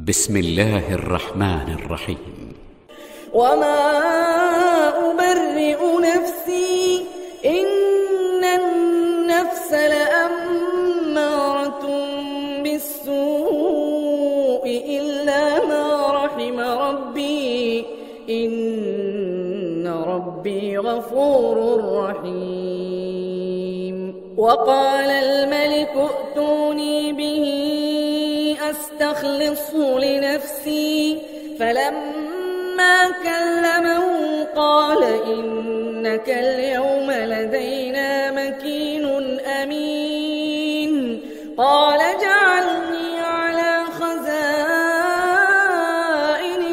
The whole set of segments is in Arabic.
بسم الله الرحمن الرحيم. وما أبرئ نفسي إن النفس لأمارة بالسوء إلا ما رحم ربي إن ربي غفور رحيم. وقال الملك ائتوني به أستخلصه لنفسي فلما كلمه قال إنك اليوم لدينا مكين أمين. قال اجعلني على خزائن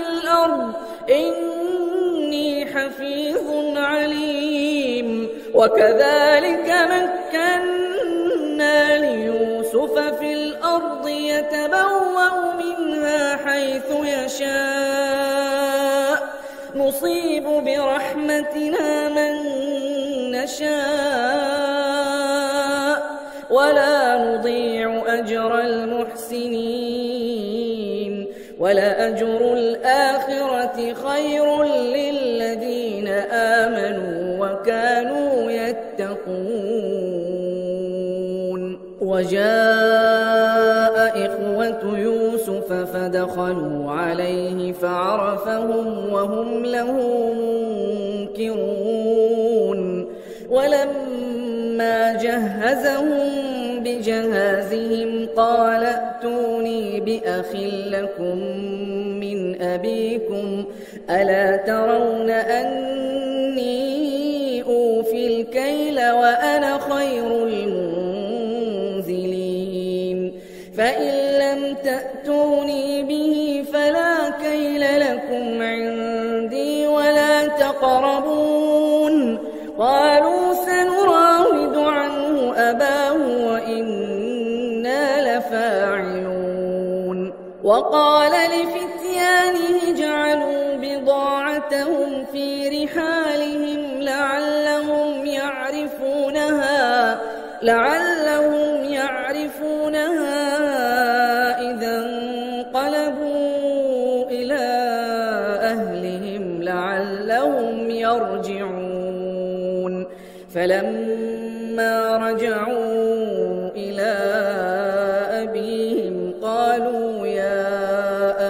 الأرض إني حفيظ عليم. وكذلك مكنا ليوسف في الأرض يتبوأ منها حيث يشاء نصيب برحمتنا من نشاء ولا نضيع أجر المحسنين. ولأجر الآخرة خير للذين آمنوا وكانوا يتقون. وجاء إخوة يوسف فدخلوا عليه فعرفهم وهم له منكرون. ولما جهزهم بجهازهم قال ائتوني بأخ لكم من أبيكم ألا ترون أني أوفي الكيل وأنا خير المنزلين. فإن لم تأتوني به فلا كيل لكم عندي ولا تقربون. قالوا سنراود عنه أباه وإنا لفاعلون. وقال لفتيانه اجعلوا بضاعتهم في رحالهم لعلهم يعرفونها إذا انقلبوا إلى أهلهم لعلهم يرجعون. فلما رجعوا إلى أبيهم قالوا يا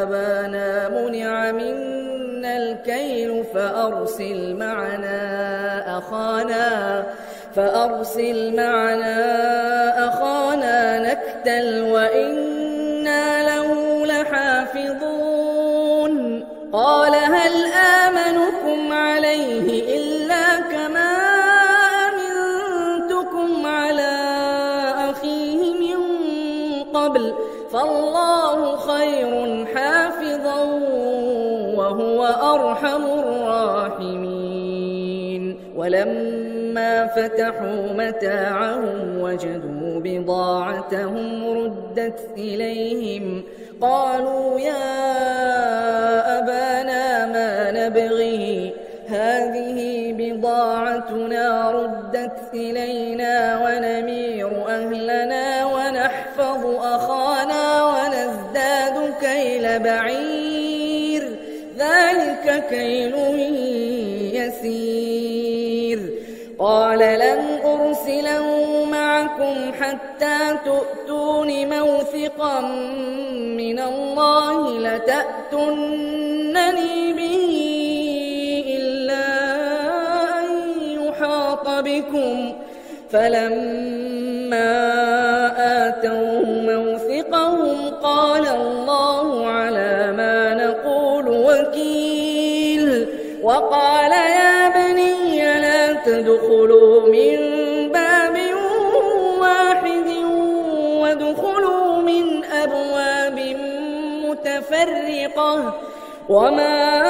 أبانا منع منا الكيل فأرسل معنا أخانا نكتل وإنا له لحافظون. قال هل آمنكم عليه إلا كما أمنتكم على أخيه من قبل فالله خير حافظا وهو أرحم الراحمين. ولما فتحوا متاعهم وجدوا بضاعتهم ردت إليهم قالوا يا أبانا ما نبغي هذه بضاعتنا ردت إلينا ونمير أهلنا ونحفظ أخانا ونزداد كيل بعير ذلك كيل يسير. قال لن أرسله معكم حتى تؤتون موثقا من الله لتأتونني به إلا أن يحاط بكم. فلما آتوه موثقهم قال الله على ما نقول وكيل. وقال يا بني لا تدخلوا من باب واحد وادخلوا من أبواب متفرقة وما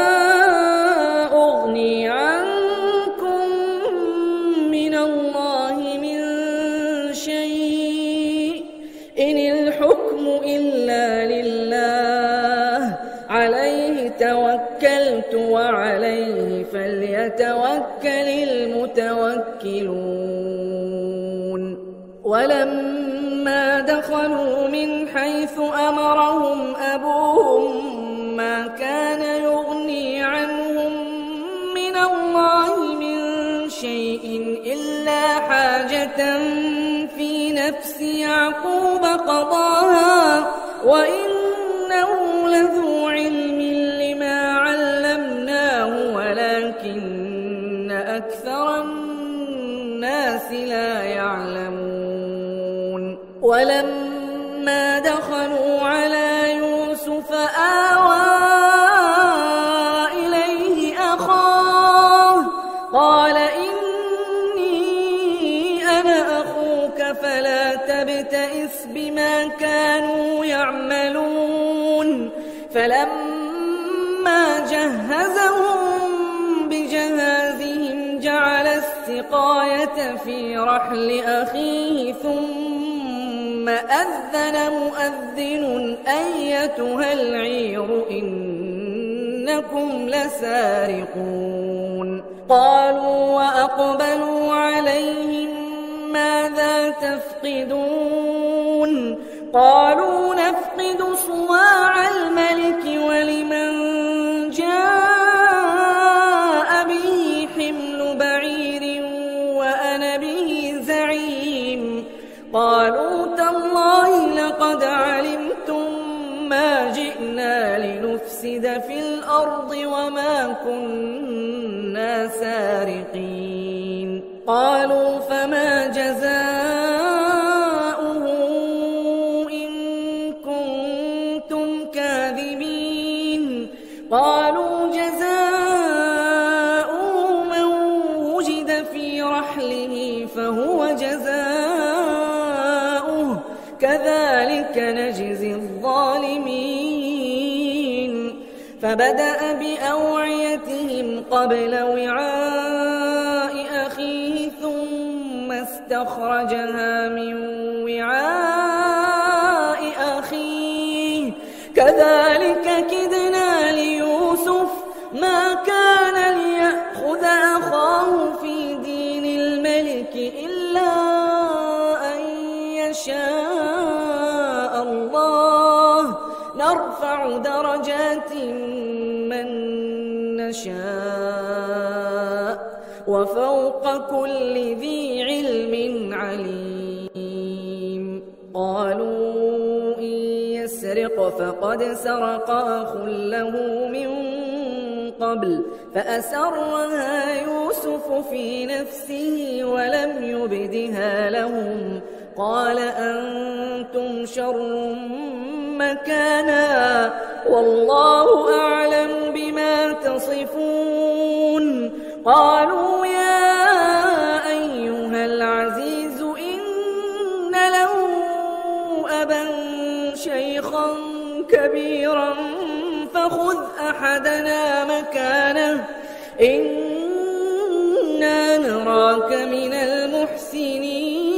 أغني عنكم من الله من شيء إن الحكم إلا لله عليه توكلت وعليه فليتوكل المتوكلون. ولما ولما دخلوا من حيث أمرهم أبوهم ما كان يغني عنهم من الله من شيء إلا حاجة في نفس يعقوب قضاها وإنه لذو علم لما علمناه ولكن أكثر الناس لا يعلمون ولما دخلوا على يوسف آوى إليه أخاه قال إني أنا أخوك فلا تبتئس بما كانوا يعملون فلما جهزهم بجهازهم جعل السقاية في رحل أخيه ثم أذن مؤذن أيتها العير إنكم لسارقون قالوا وأقبلوا عليهم ماذا تفقدون قالوا نفقد صواع الملك ولمن جاء به حمل بعير وأنا به زعيم قالوا تالله لقد علمتم ما جئنا لنفسد في الأرض وما كنا سارقين قالوا فما جزاؤه إن كنتم كاذبين قالوا جزاؤه من وجد في رحله فهو جزاؤه كذلك نجزي الظالمين فبدأ بأوعيتهم قبل وعاء أخيه ثم استخرجها من وعاء أخيه كذلك كدنا ليوسف ما كان ليأخذ أخاه في دين الملك إلا أن يشاء الله نرفع درجات من نشاء وفوق كل ذي علم عليم قالوا إن يسرق فقد سرق أخ له من قبل فأسرها يوسف في نفسه ولم يبدها لهم قال أنتم شر مكانا والله أعلم بما تصفون قالوا يا أيها العزيز إن له أبا شيخا كبيرا فخذ أحدنا مكانه إنا نراك من المحسنين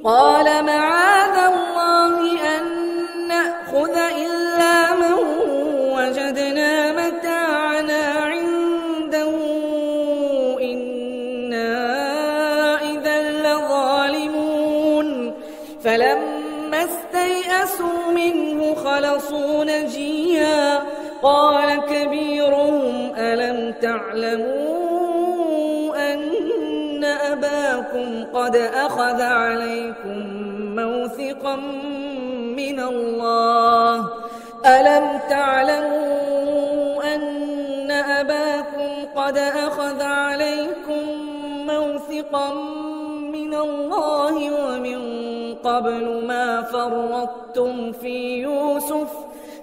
قال معاذ الله أن نأخذ إلا من وجدنا متاعنا عنده إنا إذا لظالمون فلما استيئسوا منه خلصوا نجيا قال كبيرهم ألم تعلموا أن أباكم قد أخذ عليكم موثقا من الله ألم تعلموا أن أباكم قد أخذ عليكم موثقا من الله ومن قبل ما فرطتم في يوسف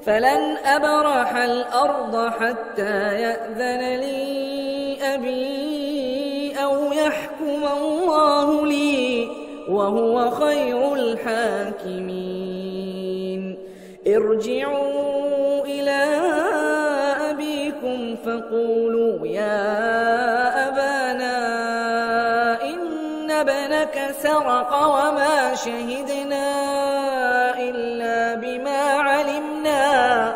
فلن أبرح الأرض حتى يأذن لي أبي أو يحكم الله لي وهو خير الحاكمين ارجعوا إلى أبيكم فقولوا يا أبانا إن ابنك سرق وما شهدنا إلا بما علمنا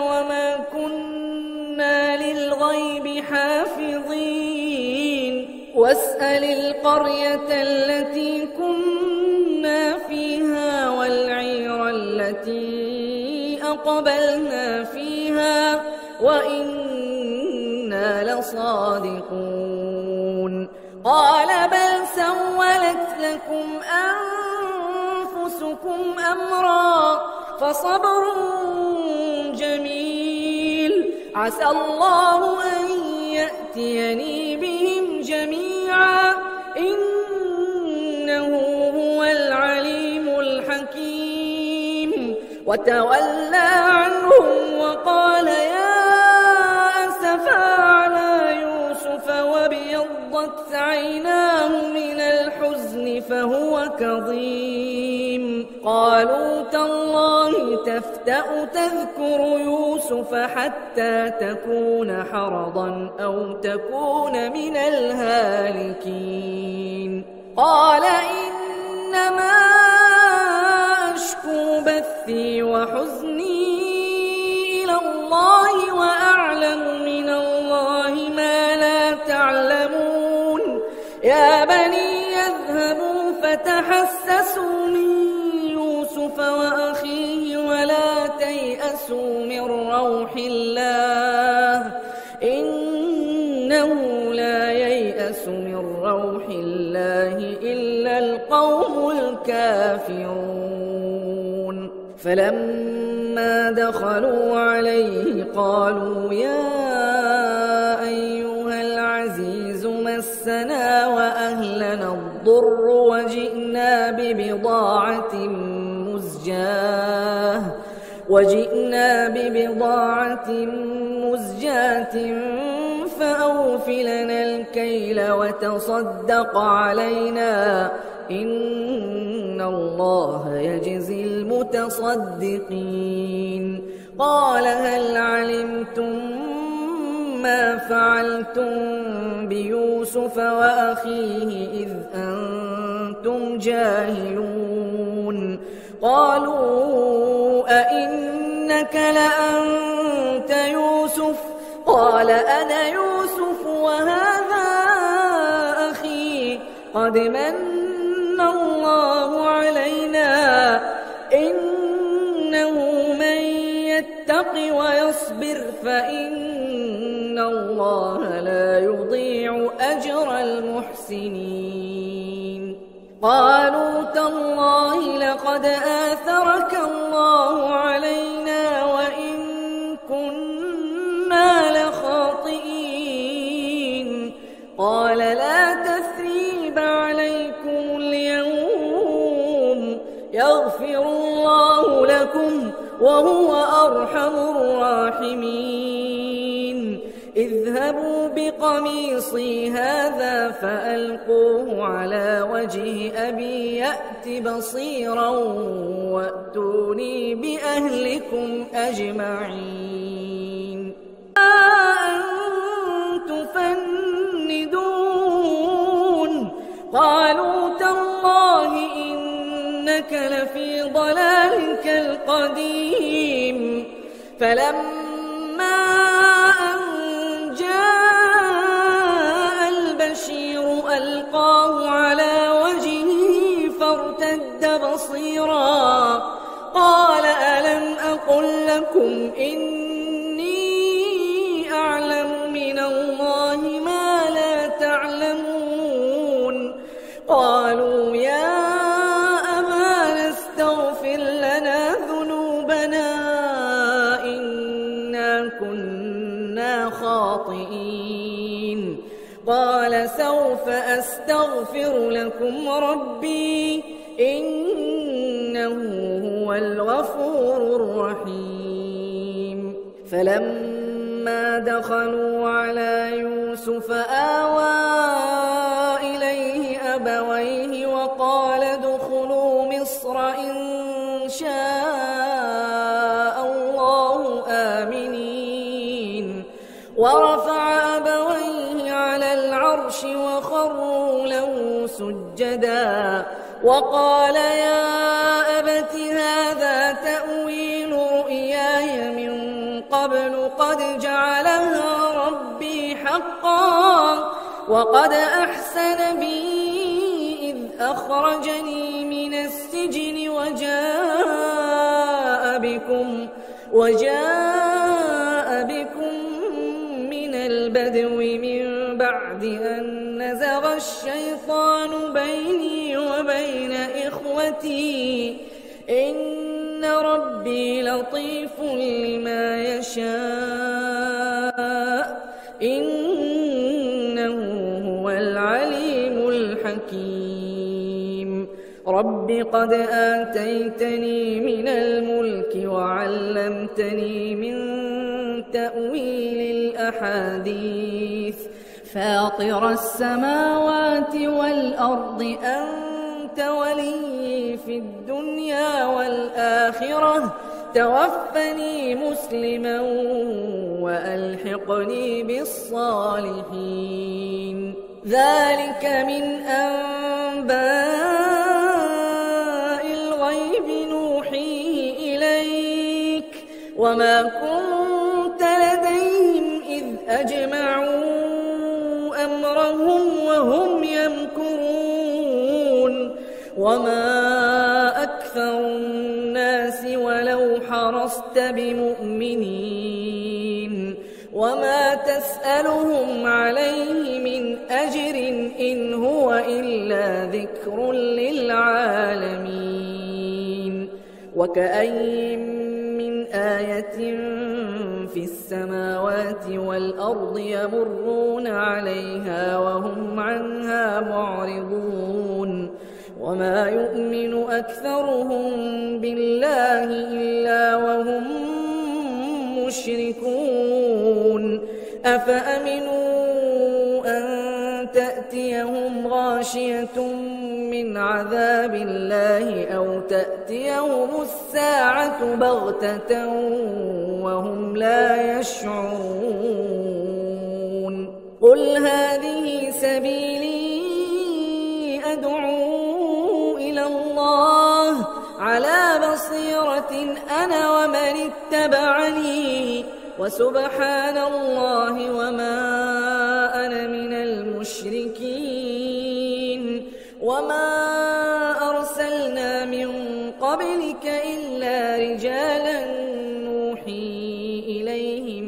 وما كنا للغيب حافظين حافظين واسأل القرية التي كنا فيها والعير التي أقبلنا فيها وإنا لصادقون قال بل سولت لكم أنفسكم أمرا فصبر جميل عسى الله أن يأتيني بهم جميعا إنه هو العليم الحكيم وتولى عنهم وقال يا أسفا على يوسف وابيضت عيناه من الحزن فهو كظيم قالوا تالله تفتأ تذكر يوسف حتى تكون حرضا أو تكون من الهالكين قال إنما أشكو بثي وحزني إلى الله وأعلم من الله ما لا تعلمون يا بني يذهبوا فتحسسوا من يوسف وأخيه ولا تيأسوا من روح الله إنه لا ييأس من روح الله إلا القوم الكافرون فلما دخلوا عليه قالوا يا أيها العزيز مسنا وأهلنا الضر وجئنا ببضاعة مزجاة فأوف لنا الكيل وتصدق علينا إن الله يجزي المتصدقين قال هل علمتم ما فعلتم بيوسف وأخيه إذ أنتم جاهلون قالوا أئنك لأنت يوسف قال أنا يوسف وهذا أخي قد من الله علينا إنه من يتق ويصبر فإن الله لا يضيع أجر المحسنين قالوا تالله لقد آثرك الله علينا وإن كنا لخاطئين قال لا تثريب عليكم اليوم يغفر الله لكم وهو أرحم الراحمين اذهبوا بقميصي هذا فألقوه على وجه أبي يأت بصيرا وأتوني بأهلكم أجمعين أن تفندون قالوا تالله إنك لفي ضلالك القديم فلما أن جاء البشير ألقاه على وجهه فارتد بصيرا قال ألم أقل لكم إني أعلم من الله ما لا تعلمون قالوا يا أبانا استغفر لنا ذنوبنا إنا كنا خاطئين قال سوف أستغفر لكم ربي إنه هو الغفور الرحيم فلما دخلوا على يوسف آوى إليه أبويه وقال ادخلوا مصر إن شاء الله آمنين ورفع أبويه على العرش وخروا له سجدا وقال يا أبت هذا تأويل رؤياي من قبل قد جعلها ربي حقا وقد أحسن بي إذ أخرجني من السجن وجاء بكم من البدو من بعد أن نزغ الشيطان بيني وبين إخوتي إن ربي لطيف لما يشاء إنه هو العليم الحكيم رب قد آتيتني من الملك وعلمتني من تأويل الأحاديث فاطر السماوات والأرض أنت ولي في الدنيا والآخرة توفني مسلما وألحقني بالصالحين ذلك من أنباء الغيب نوحيه إليك وما كنت لديهم إذ أجمعوا أمرهم وهم يمكرون وما أكثر الناس ولو حرصت بمؤمنين وما تسألهم عليه من أجر إن هو إلا ذكر للعالمين وكأي من آية في السماوات والأرض يمرون عليها وهم عنها معرضون وما يؤمن أكثرهم بالله إلا وهم مشركون أفأمنوا أن تأتيهم غاشية من عذاب الله أو تأتيهم الساعة بغتة وهم لا يشعرون قل هذه سبيلي أدعو إلى الله على بصيرة أنا ومن اتبعني وسبحان الله وما أنا من المشركين وما أرسلنا من قبلك إلا رجالا نوحي إليهم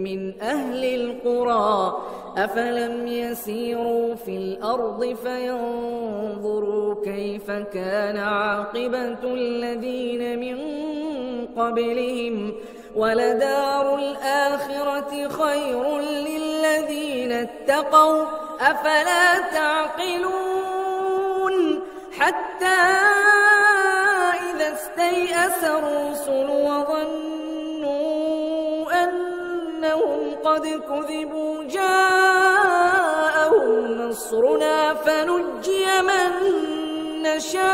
من أهل القرى أفلم يسيروا في الأرض فينظروا كيف كان عاقبة الذين من قبلهم ولدار الآخرة خير للذين اتقوا أفلا تعقلون حتى إذا استيأس الرسل وظنوا أنهم قد كذبوا جاءهم نصرنا فنجي من نشاء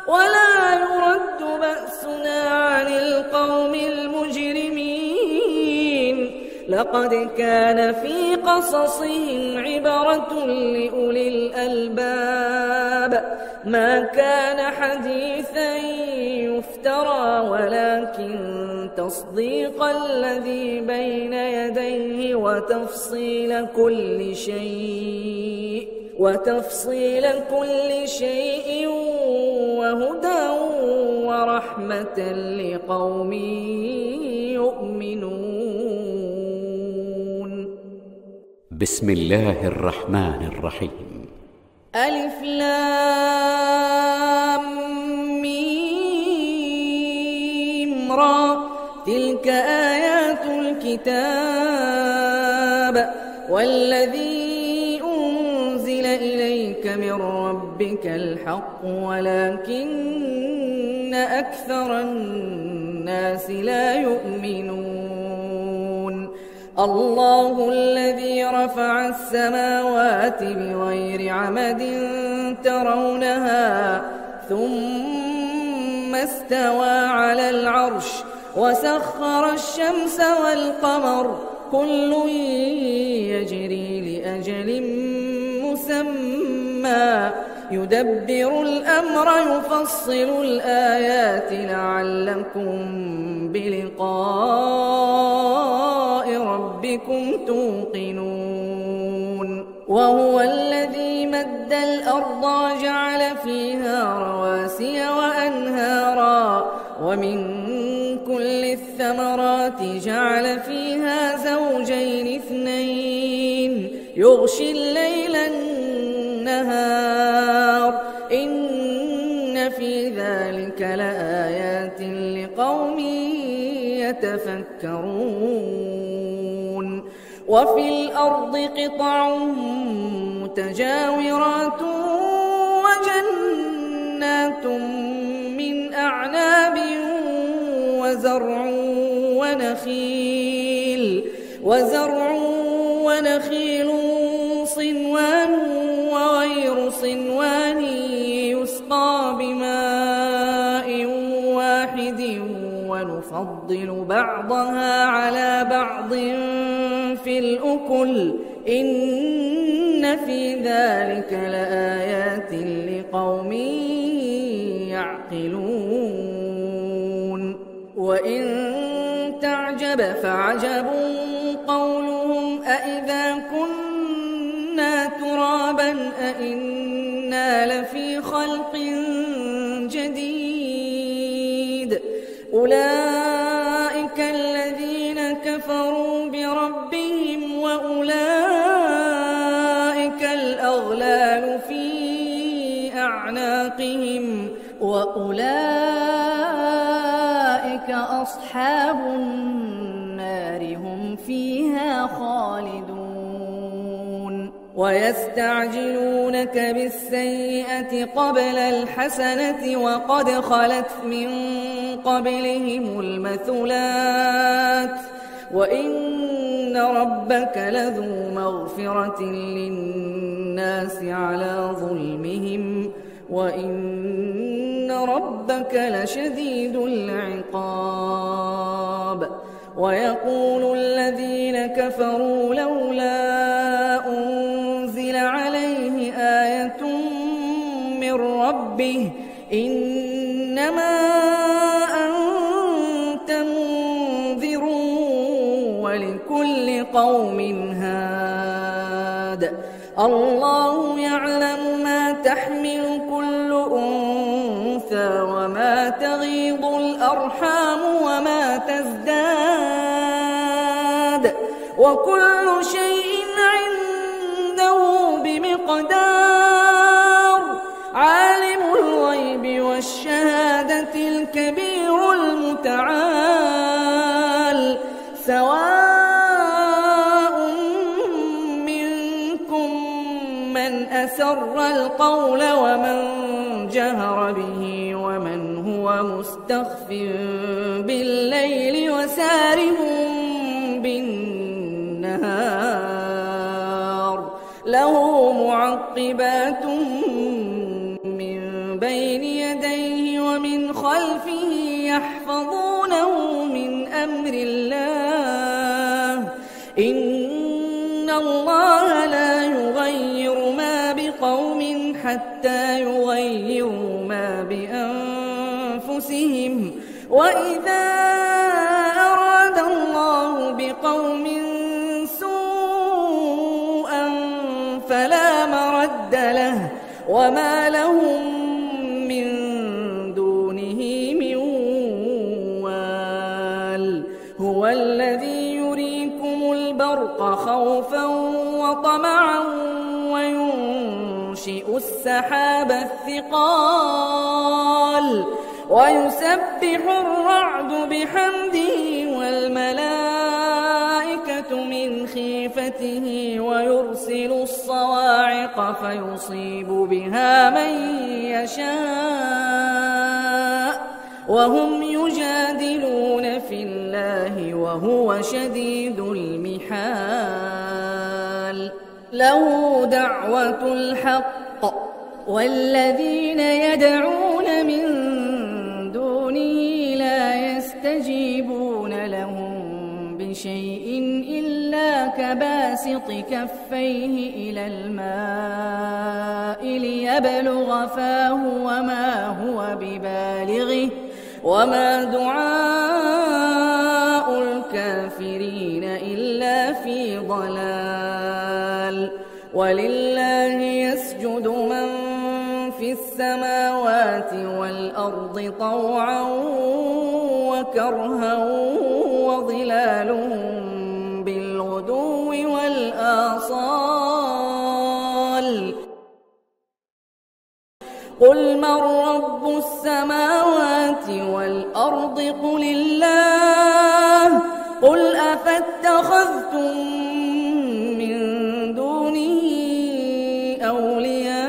ولا يرد بأسنا عن القوم المجرمين لقد كان في قصصهم عبرة لأولي الألباب ما كان حديثا يفترى ولكن تصديق الذي بين يديه وتفصيل كل شيء وهدى ورحمة لقوم يؤمنون بسم الله الرحمن الرحيم ألف لام ميم را تلك آيات الكتاب والذي أنزل إليك من ربك الحق ولكن أكثر الناس لا يؤمنون الله الذي رفع السماوات بغير عمد ترونها ثم استوى على العرش وسخر الشمس والقمر كل يجري لأجل مسمى يدبر الأمر يفصل الآيات لعلكم بلقاء ربكم بربكم توقنون وهو الذي مد الأرض وجعل فيها رواسي وأنهارا ومن كل الثمرات جعل فيها زوجين اثنين يغشي الليل النهار إن في ذلك لآيات لقوم يتفكرون وفي الأرض قطع متجاورات وجنات من أعناب وزرع ونخيل صنوان وغير صنوان يسقى بماء واحد ونفضل بعضها على بعض في الأكل إن في ذلك لآيات لقوم يعقلون وإن تعجب فعجب قولهم أإذا كنا ترابا أإنا لفي خلق جديد أولئك الذين كفروا بربهم وأولئك الأغلال في أعناقهم وأولئك أصحاب النار هم فيها خالدون ويستعجلونك بالسيئة قبل الحسنة وقد خلت من قبلهم المثلات وإن ربك لذو مغفرة للناس على ظلمهم وإن ربك لشديد العقاب ويقول الذين كفروا لولا أنزل عليه آية من ربه إنما أنت منذر ولكل قوم هاد الله يعلم ما تحمل كل أنثى وما تغيض الأرحام وما تزداد وكل شيء عنده بمقدار عالم الغيب والشهادة الكبير المتعال سواء منكم من أسر القول ومن جهر به ومن هو مستخف بالليل وسارب بالنهار له معقبات من بين يديه ومن خلفه يحفظونه من أمر الله إن الله لا يغير ما بقوم حتى يغيروا ما بأنفسهم وإذا أراد الله بقوم سوءا فلا مرد له وما لهم من دونه من وال هو الذي يريكم البرق خوفا وطمعا وينشئ السحاب الثقال ويسبح الرعد بحمده والملائكة من خيفته ويرسل الصواعق فيصيب بها من يشاء وهم يجادلون في الله وهو شديد المحال له دعوة الحق والذين يدعون من دونه لا يستجيبون لهم بشيء إلا كباسط كفيه إلى الماء ليبلغ فاه وما هو ببالغه وما دعاء الكافرين إلا في ضلال ولله يسجد من في السماوات والأرض طوعا وكرها وظلالهم بالغدو والآصال قل من رب السماوات والأرض قل الله قل أفاتخذتم من دونه أولياء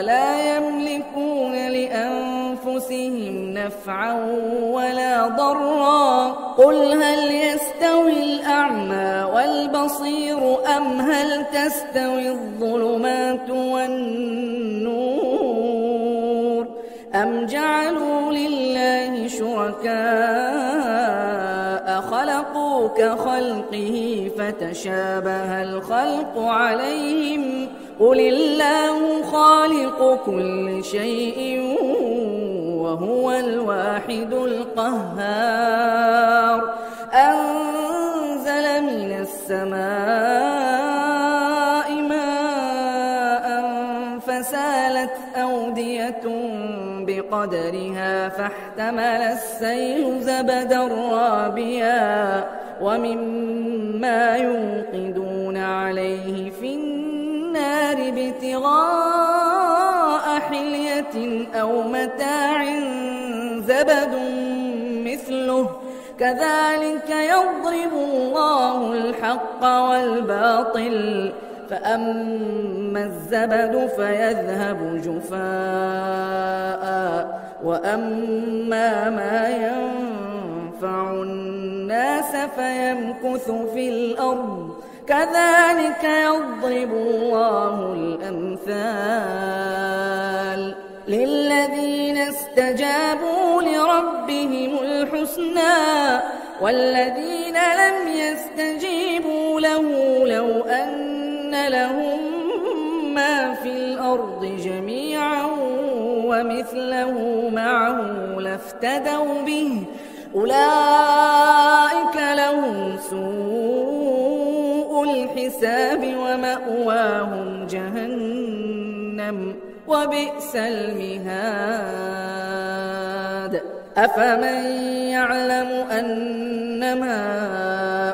لا يملكون لأنفسهم نفعا ولا ضرا قل هل يستوي الأعمى والبصير أم هل تستوي الظلمات والنور أم جعلوا لله شركاء خلقوا كخلقه فتشابه الخلق عليهم قل الله خالق كل شيء وهو الواحد القهار أنزل من السماء ماء فسالت أودية بقدرها فاحتمل السيل زبدا رابيا ومما يوقدون عليه في النار ابتغاء حلية أو متاع زبد مثله كذلك يضرب الله الحق والباطل فأما الزبد فيذهب جفاء وأما ما ينفع الناس فيمكث في الأرض كذلك يضرب الله الأمثال للذين استجابوا لربهم الحسنى والذين لم يستجيبوا له لو أن لهم ما في الأرض جميعا ومثله معه لافتدوا به أولئك لهم سوء الحساب ومأواهم جهنم وبئس المهاد أفمن يعلم أنما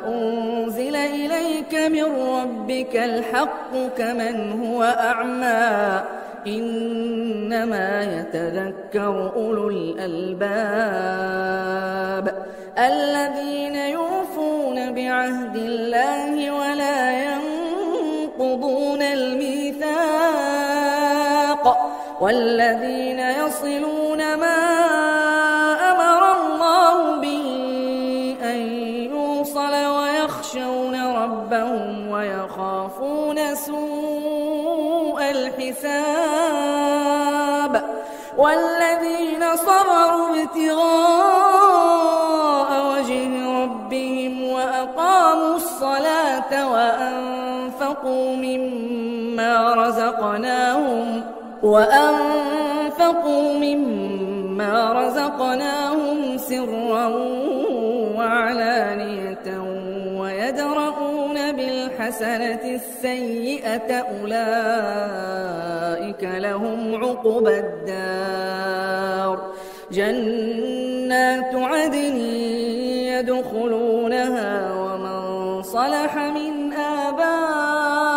أنزل إليك من ربك الحق كمن هو أعمى إنما يتذكر أولو الألباب الذين يوفون بعهد الله ولا ينقضون الميثاق والذين يصلون ما أمر الله به أن يوصل ويخشون ربهم ويخافون سوء الحساب والذين صبروا ابتغاء وجه ربهم وأقاموا الصلاة وأنفقوا مما رزقناهم سرا وعلانية ويدرؤون بالحسنة السيئة أولئك لهم عقبى الدار جنات عدن يدخلونها ومن صلح من آبائهم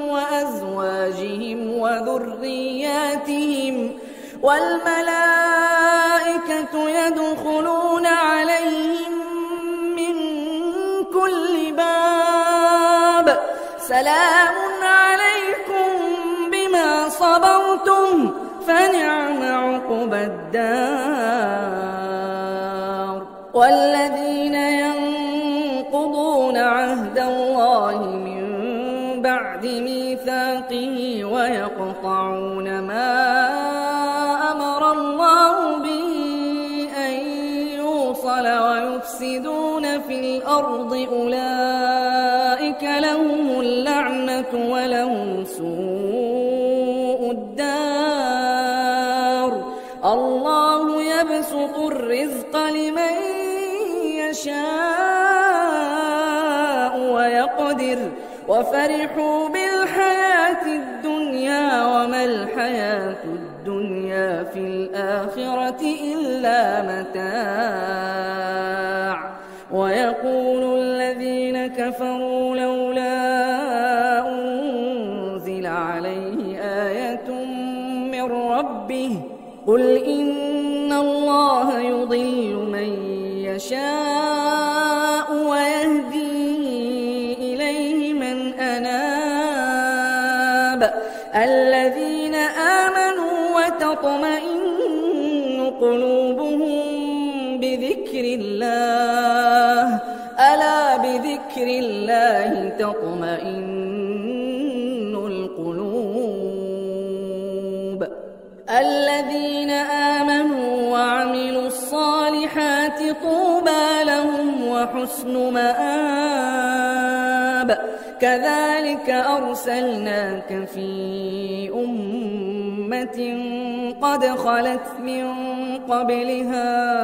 وأزواجهم وذرياتهم والملائكة يدخلون عليهم من كل باب سلام عليكم بما صبرتم فنعم عقبى الدار والذين ينقضون عهد الله من بعد ميثاقه ويقطعون ما أمر الله به أن يوصل ويفسدون في الأرض أولئك لهم اللعنة ولهم سوء الدار الله يبسط الرزق لمن يشاء يقدر وفرحوا بالحياة الدنيا وما الحياة الدنيا في الآخرة إلا متاع. ويقول الذين كفروا لولا أنزل عليه آية من ربه قل إن الله يضل من يشاء ويهدي إليه من أناب الذين آمنوا وتطمئن قلوبهم بذكر الله ألا بذكر الله تطمئن القلوب. الذين آمنوا وعملوا الصالحات طوبى لهم وحسن مآب. كذلك أرسلناك في أمة قد خلت من قبلها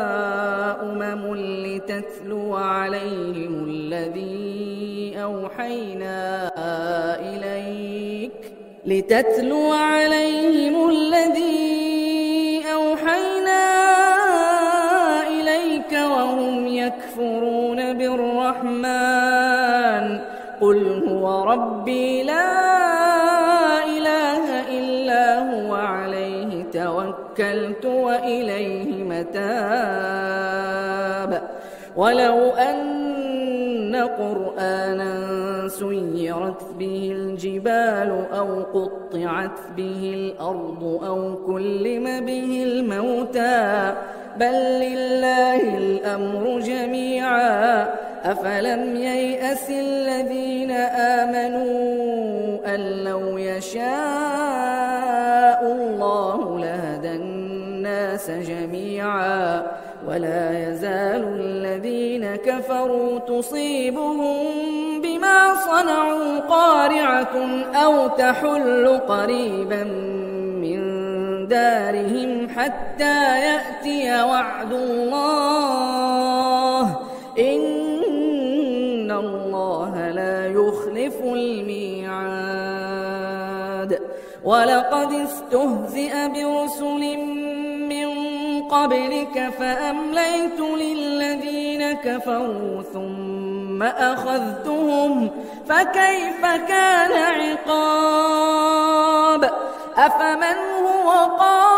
لتتلو عليهم الذي أوحينا إليك وهم يكفرون بالرحمن قل هو ربي لا إله إلا هو عليه توكلت وإليه متاب. ولو أن قرآنا سيرت به الجبال أو قطعت به الأرض أو كلم به الموتى بل لله الأمر جميعا أفلم ييأس الذين آمنوا أن لو يشاء الله لهدى الناس جميعا ولا يزال الذين كفروا تصيبهم بما صنعوا قارعة أو تحل قريبا من دارهم حتى يأتي وعد الله إن الله لا يخلف الميعاد. ولقد استهزئ برسل من قبلك فأمليت للذين كفروا ثم أخذتهم فكيف كان عقاب. أفمن هو قائم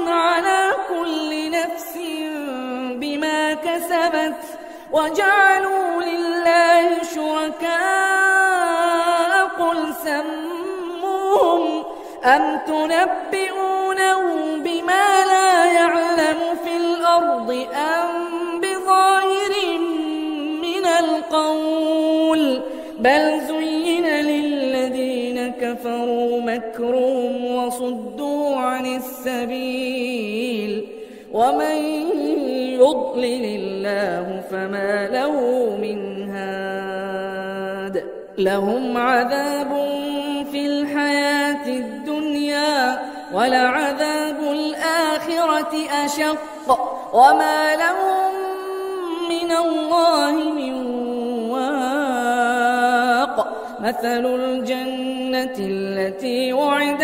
على كل نفس بما كسبت وجعلوا لله شركاء قل سموهم أم تنبئونه بما لا يعلم في الأرض أم بظاهر من القول بل زين للذين كفروا مكرهم وصدوا عن السبيل ومن يضلل الله فما له من هاد. لهم عذاب في الحياة الدنيا ولعذاب الآخرة أشق وما لهم من الله من واق. مثل الجنة التي وعد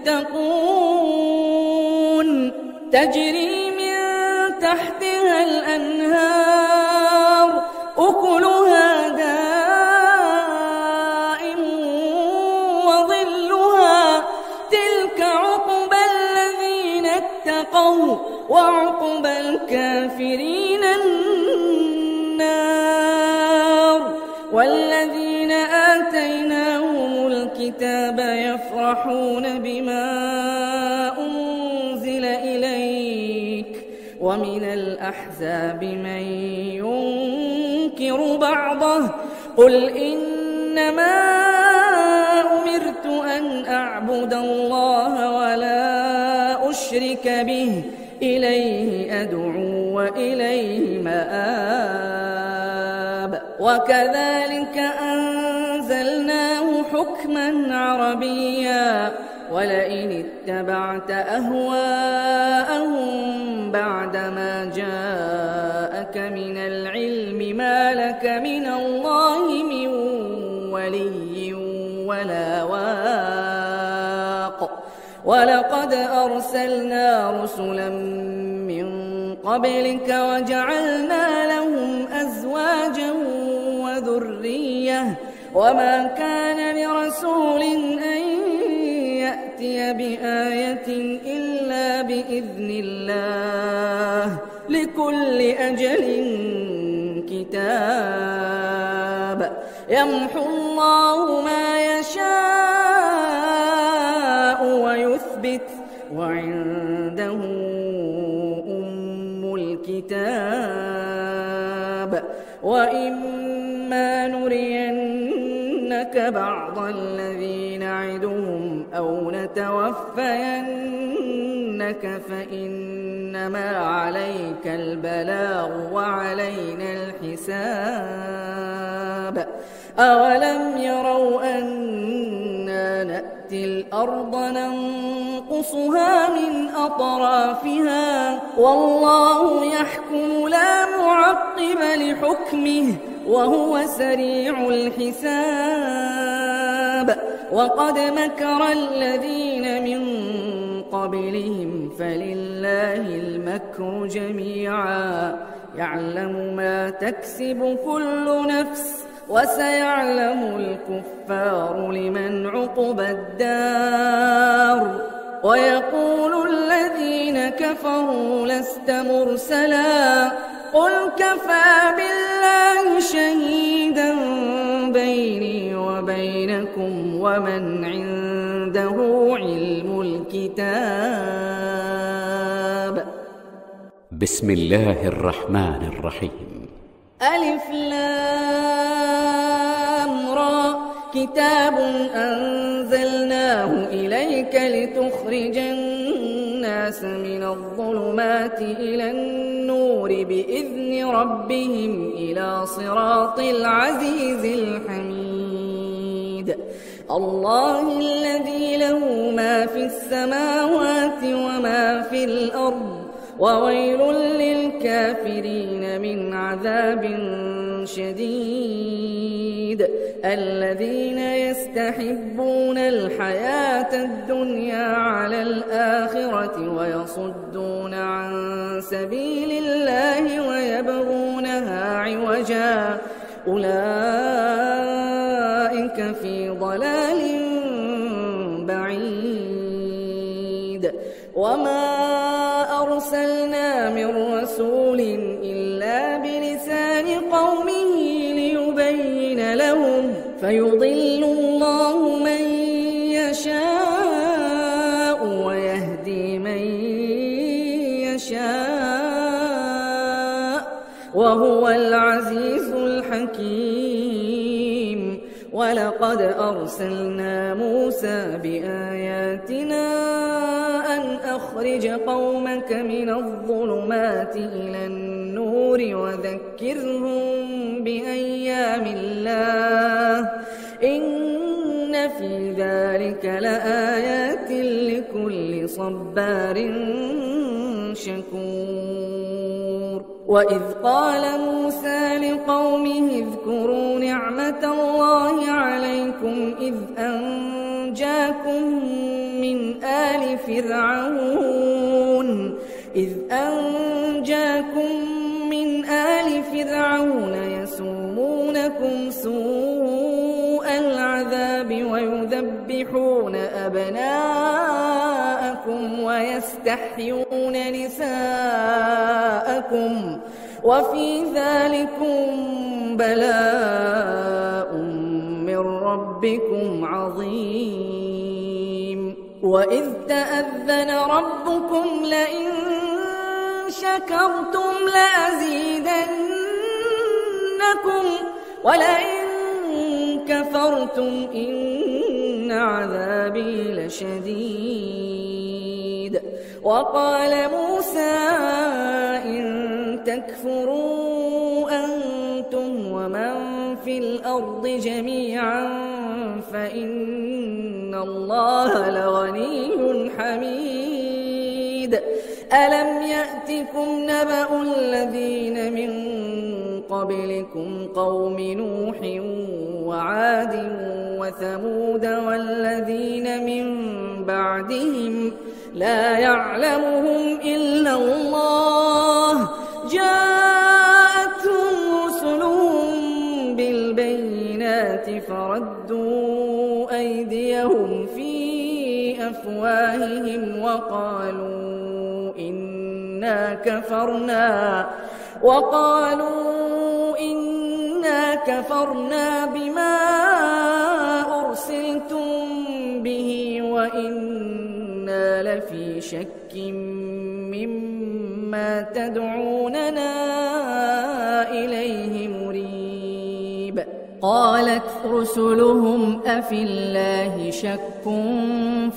المتقون تجري من تحتها الأنهار أكلها دائم وظلها تلك عقبى الذين اتقوا وعقبى الكافرين النار. والذين آتيناهم الكتاب يفرحون بما أنزل إليك ومن الأحزاب من ينكر بعضه قل إنما أمرت أن أعبد الله ولا أشرك به إليه أدعو وإليه مآب. وكذلك أنزلناه حكما عربيا ولئن اتبعت أهواءهم بعدما جاءك من العلم العلم ما لك من الله من ولي ولا واق ولقد أرسلنا رسلا من قبلك وجعلنا لهم أزواجا وذرية وما كان لرسول أن يأتي بآية إلا بإذن الله لكل أجل كتاب يمحو الله ما يشاء ويثبت وعنده أم الكتاب وإما نرينك بعض الذي نعدهم أو نتوفينك فإنما عليك البلاغ وعلينا الحساب أولم يروا أنا نأتي الأرض ننقصها من أطرافها والله يحكم لا معقب لحكمه وهو سريع الحساب وقد مكر الذين من قبلهم فلله المكر جميعا يعلم ما تكسب كل نفس وسيعلم الكفار لمن عقبى الدار ويقول الذين كفروا لست مرسلا قل كفى بالله شهيدا بيني وبينكم ومن عنده علم الكتاب. بسم الله الرحمن الرحيم. ألف لام را كتاب أنزلناه إليك لتخرج الناس من الظلمات إلى النور بإذن ربهم إلى صراط العزيز الحميد الله الذي له ما في السماوات وما في الأرض وويل للكافرين من عذاب شديد الذين يستحبون الحياة الدنيا على الآخرة ويصدون عن سبيل الله ويبغونها عوجا أولئك في ضلال بعيد وما أرسلنا من رسول إلا بلسان قومه ليبين لهم فيضل الله من يشاء ويهدي من يشاء وهو العزيز الحكيم ولقد أرسلنا موسى بآياتنا أن أخرج قومك من الظلمات إلى النور وذكرهم بأيام الله إن في ذلك لآيات لكل صبار شكور وإذ قال موسى لقومه اذكروا نعمة الله عليكم إذ أنجاكم من آل فرعون يسومونكم سوء العذاب ويذبحون أبناءكم ويستحيون نساءكم وفي ذلكم بلاء من ربكم عظيم وإذ تأذن ربكم لئن شكرتم لأزيدنكم ولئن كفرتم إن عذابي لشديد وقال موسى إن تكفروا أنتم ومن في الأرض جميعا فإن الله لغني حميد ألم يأتكم نبأ الذين من قبلكم قوم نوح وعاد وثمود والذين من بعدهم لا يعلمهم إلا الله جاءتهم رسلهم بالبينات فردوا أيديهم في أفواههم وقالوا إنا كفرنا بما أرسلتم به وإنا لفي شك مما تدعوننا إليه مريب. قالت رسلهم أفي الله شك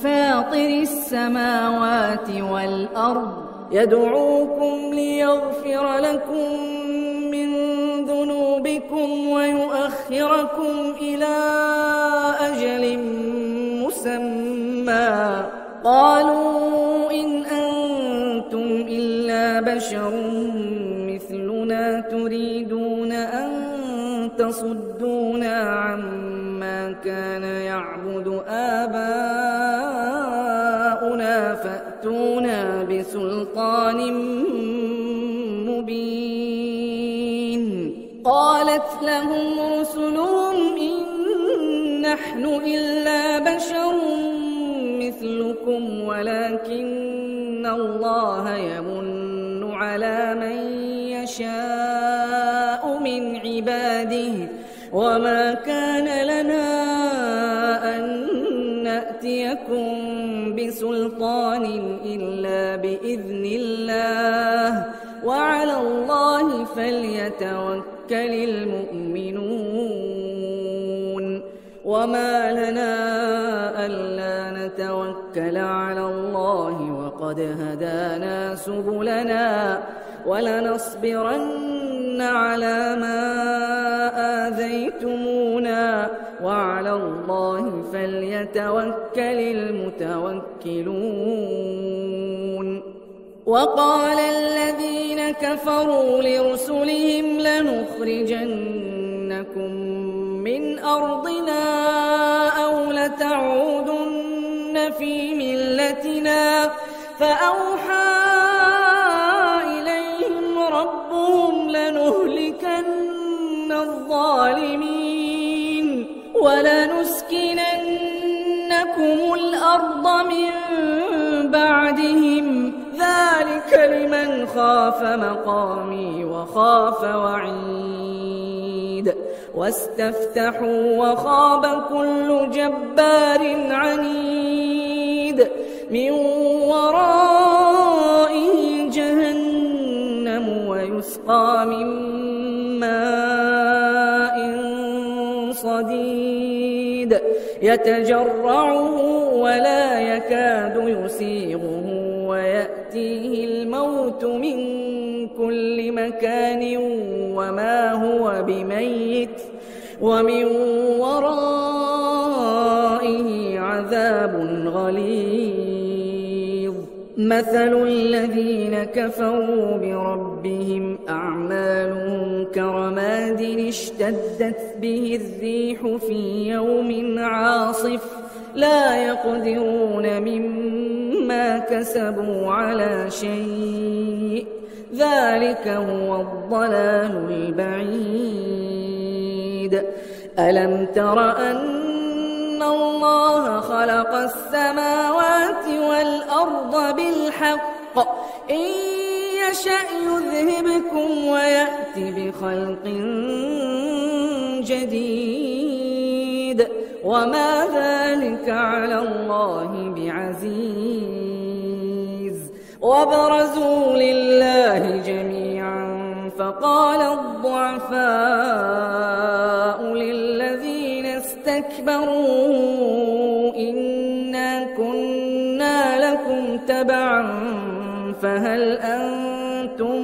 فاطر السماوات والأرض يدعوكم ليغفر لكم من ذنوبكم ويؤخركم إلى أجل مسمى قالوا إن أنتم إلا بشر مثلنا تريدون أن تصدونا عما كان يعبد آباؤنا فأتونا بسلطان مبين. قالت لهم رسلهم إن نحن إلا بشر مثلكم ولكن الله يمن على من يشاء من عباده وما كان لنا أن نأتيكم بسلطان إلا بإذن الله وعلى الله فليتوكل المؤمنون. وما لنا ألا نتوكل على الله وقد هدانا سبلنا ولنصبرن على ما آذيتمونا وعلى الله فليتوكل المتوكلون. وقال الذين كفروا لرسلهم لنخرجنكم من أرضنا أو لتعودن في ملتنا فأوحى إليهم ربهم لنهلكن الظالمين ولنسكننكم الأرض من بعدهم ذلك لمن خاف مقامي وخاف وعيد. واستفتحوا وخاب كل جبار عنيد من ورائه جهنم ويسقى من ماء صديد يتجرعه ولا يكاد يسيغه ويأتيه الموت من كل مكان وما هو بميت ومن ورائه عذاب غليظ. مثل الذين كفروا بربهم أعمالهم كرماد اشتدت به الريح في يوم عاصف لا يقدرون مما كسبوا على شيء ذلك هو الضلال البعيد. ألم تر أن الله خلق السماوات والأرض بالحق إن يشأ يذهبكم ويأت بخلق جديد وما ذلك على الله بعزيز. وبرزوا لله جميعا فقال الضعفاء للذين استكبروا إنا كنا لكم تبعا فهل أنتم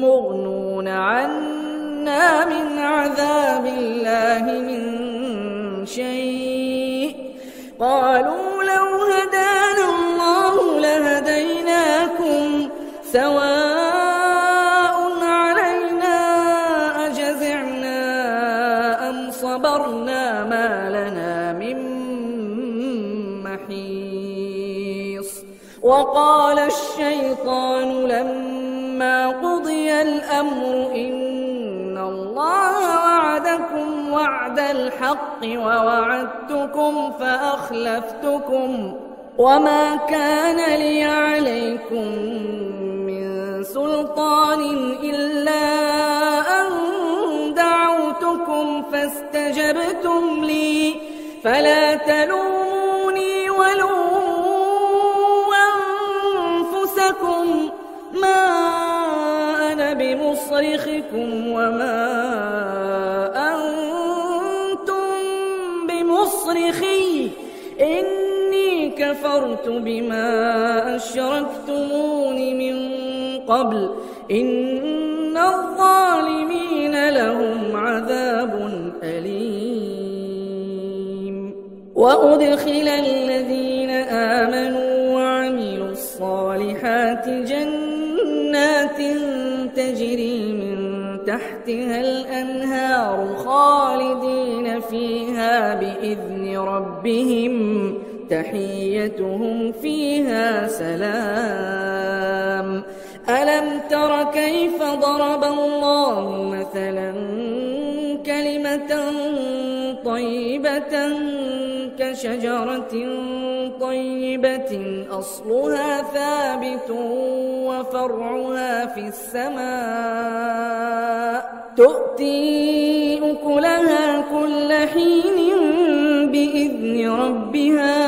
مغنون عنا من عذاب الله من شيء قالوا لو هدانا الله لهديناكم سواء علينا صبرنا ما لنا من محيص. وقال الشيطان لما قضي الأمر إن الله وعدكم وعد الحق ووعدتكم فأخلفتكم وما كان لي عليكم من سلطان إلا أن دعوتكم فاستجبتم لي فلا تلوموني ولوموا أنفسكم ما أنا بمصرخكم وما أنتم بمصرخي إني كفرت بما أشركتمون من قبل إن الظالمين لهم عذاب أليم. وأدخل الذين آمنوا وعملوا الصالحات جنات تجري من تحتها الأنهار خالدين فيها بإذن ربهم تحيتهم فيها سلام. ألم تر كيف ضرب الله مثلا كلمة طيبة كشجرة طيبة أصلها ثابت وفرعها في السماء تؤتي أكلها كل حين بإذن ربها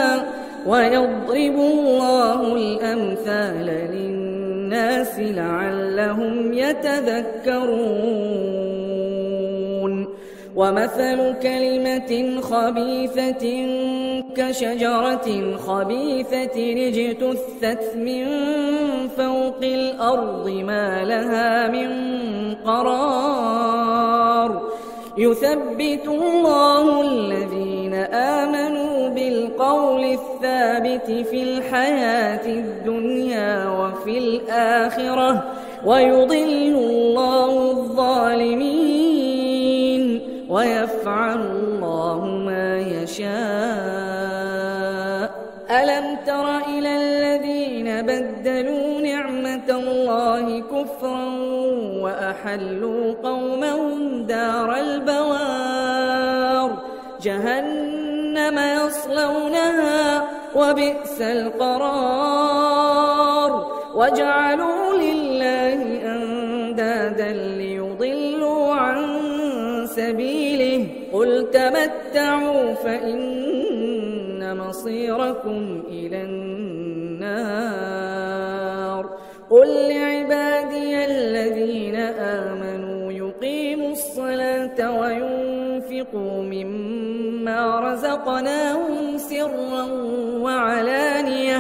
ويضرب الله الأمثال للناس لعلهم يتذكرون. ومثل كلمة خبيثة كشجرة خبيثة اجتثت من فوق الأرض ما لها من قرار يثبت الله الذين آمنوا بالقول الثابت في الحياة الدنيا وفي الآخرة ويضل الله الظالمين ويفعل الله ما يشاء. ألم تر إلى الذين بدلوا نعمة الله كفرا وأحلوا قومهم دار البوار جهنم يصلونها وبئس القرار وجعلوا لله أندادا ليضلوا عن سبيله قل تمتعوا فإن مصيركم إلى النار. قل لعبادي الذين آمنوا يقيموا الصلاة وينفقوا مما رزقناهم سرا وعلانية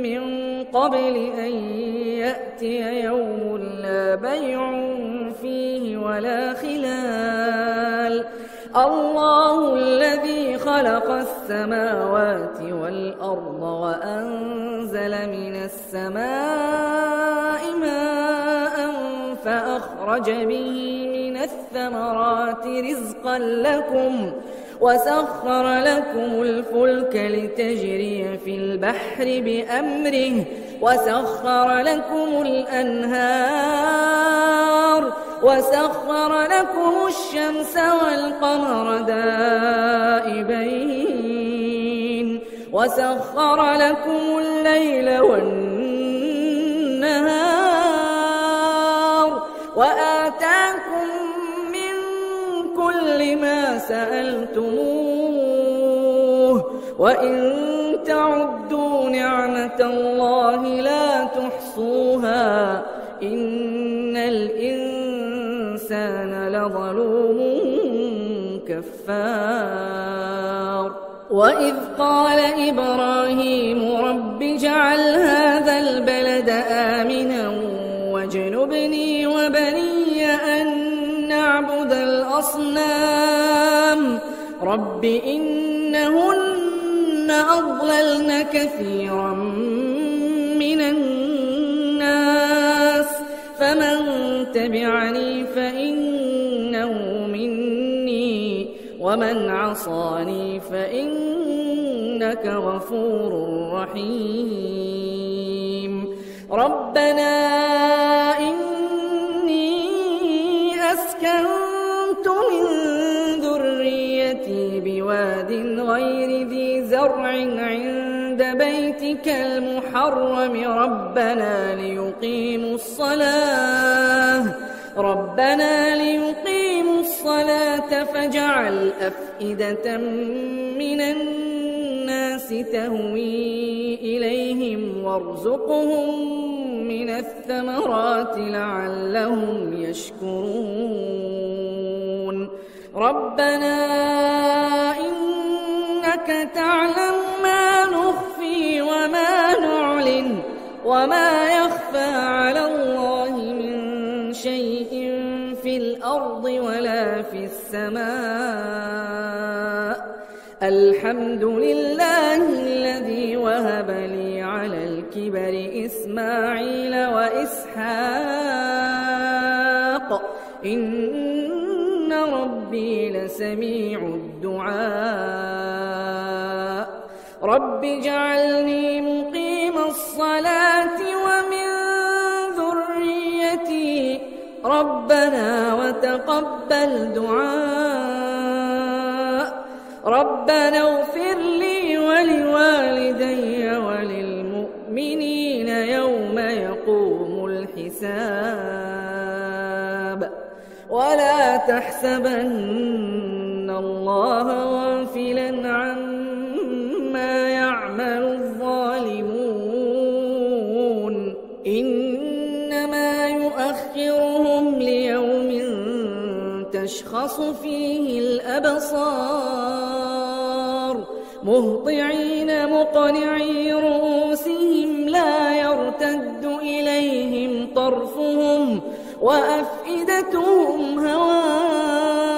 من قبل أن يأتي يوم لا بيع فيه ولا خلال. الله الذي خلق السماوات والأرض وأنزل من السماء ماء فأخرج به من الثمرات رزقا لكم وسخر لكم الفلك لتجري في البحر بأمره وسخر لكم الأنهار وسخر لكم الشمس والقمر دائبين وسخر لكم الليل والنهار وآتاكم من كل ما سألتموه وإن تعدوا نعمة الله لا تحصوها إن الإنسان لظلوم كفار. وإذ قال إبراهيم رب اجعل هذا البلد آمنا واجنبني وبني أن نعبد الأصنام رب إنهن أضللن كثيرا من الناس ومن عصاني فإنك غفور رحيم ربنا إني أسكنت من ذريتي بواد غير ذي زرع عند بيتك المحرم ربنا ليقيموا الصلاة فاجعل أفئدة من الناس تهوي إليهم وارزقهم من الثمرات لعلهم يشكرون ربنا إنك تعلم ما نخفي وما نعلن وما يخفى على الله من شيء في الأرض ولا في السماء الحمد لله الذي وهب لي على الكبر إسماعيل وإسحاق إن ربي لسميع الدعاء رب اجعلني مقيم الصلاة ومن ذريتي ربنا وتقبل دعاء ربنا اغفر لي ولوالدي وللمؤمنين يوم يقوم الحساب ولا تحسبن الله غافلا عما يعمل الظالمون إنما يؤخرهم ليوم تشخص فيه الأبصار مهطعين مقنعي رؤوسهم لا يرتد إليهم طرفهم وأفئدتهم هواء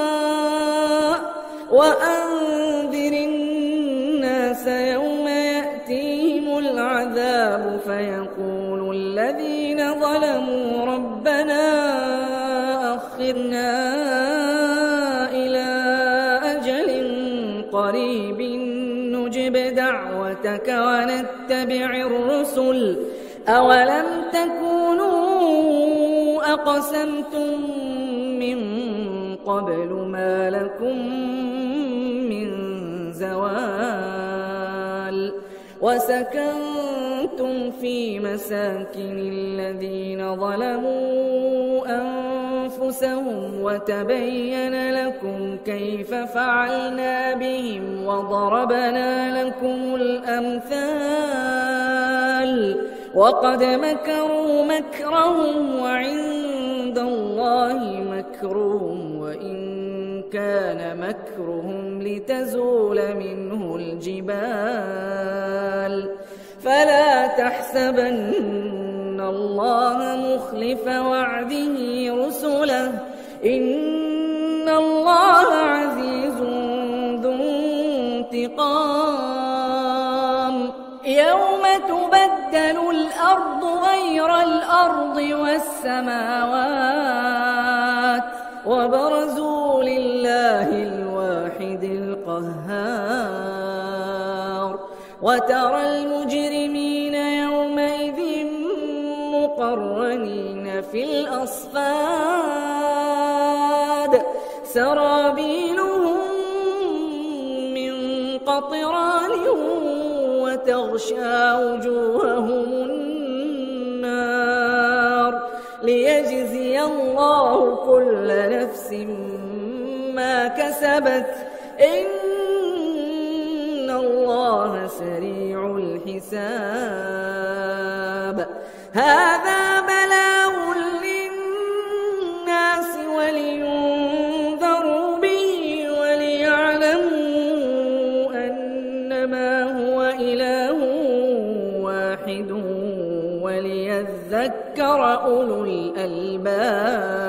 وأنذر الناس يوم يأتيهم العذاب فيقول الذين ظلموا ربنا أخرنا إلى أجل قريب نجب دعوتك ونتبع الرسل أولم تكونوا أقسمتم من قبل ما لكم من زوال وسكنتم في مساكن الذين ظلموا أنفسهم وتبين لكم كيف فعلنا بهم وضربنا لكم الأمثال وقد مكروا مكرهم وعند الله مكرهم وإن كان مكرهم لتزول منه الجبال فلا تحسبن الله مخلف وعده رسله إن الله عزيز ذو انتقام يوم تبدل الأرض غير الأرض والسماوات وبرزوا لله الواحد القهار وترى المجرمين يومئذ مقرنين في الأصفاد سرابيلهم من قطران وتغشى وجوههم النار ليجزي الله كل نفس ما كسبت إن الله سريع الحساب هذا بلاغ للناس ولينذروا به وليعلموا أنما هو إله واحد وليذكر أولو الألباب